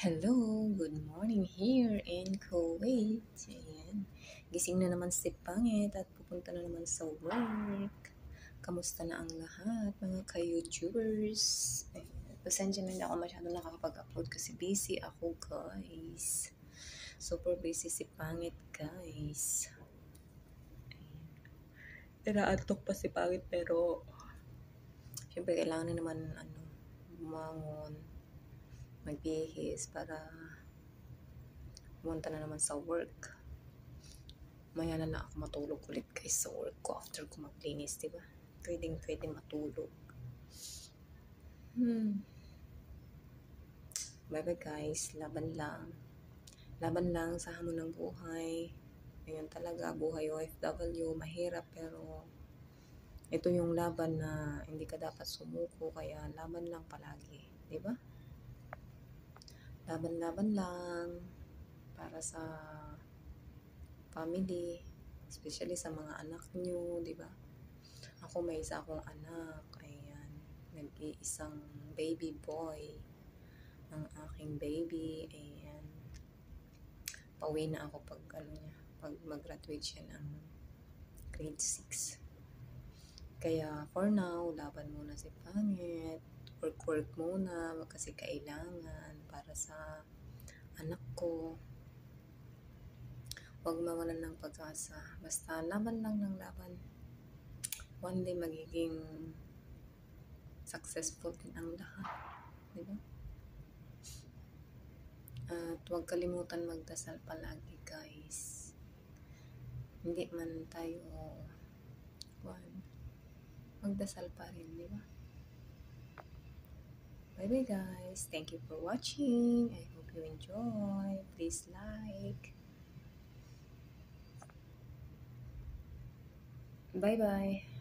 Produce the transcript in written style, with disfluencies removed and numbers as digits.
Hello, good morning here in Kuwait. Ayan. Gising na naman si Pangit at pupunta na naman sa work. Kamusta na ang lahat, mga ka-YouTubers? Ayan. Pasensya na hindi ako masyado nakakapag-upload kasi busy ako, guys. Super busy si Pangit, guys. Inaantok pa si Pangit pero syempre kailangan na naman bumangon, magbihis para pumunta na naman sa work. Maya na ako matulog ulit guys sa work ko after ko maglinis, diba? Pwede matulog. Bye bye guys, laban lang. Laban lang sa hamon ng buhay. Ngayon talaga, buhay OFW, mahirap pero ito yung laban na hindi ka dapat sumuko, kaya laban lang palagi, diba? Laban-laban lang para sa family, especially sa mga anak nyo, di ba? Ako may isa akong anak, ayan, nag-iisang baby boy, ang aking baby, ayan. Pauwi na ako pag mag-graduate siya ng grade 6. Kaya for now, laban muna si Pangit, work muna kasi kailangan para sa anak ko. Huwag mawalan ng pag-asa. Basta laban lang ng laban. One day magiging successful din ang lahat. Diba? At huwag kalimutan magdasal palagi, guys. Hindi man tayo magdasal pa rin, diba? Bye bye guys. Thank you for watching. I hope you enjoy. Please like. Bye bye.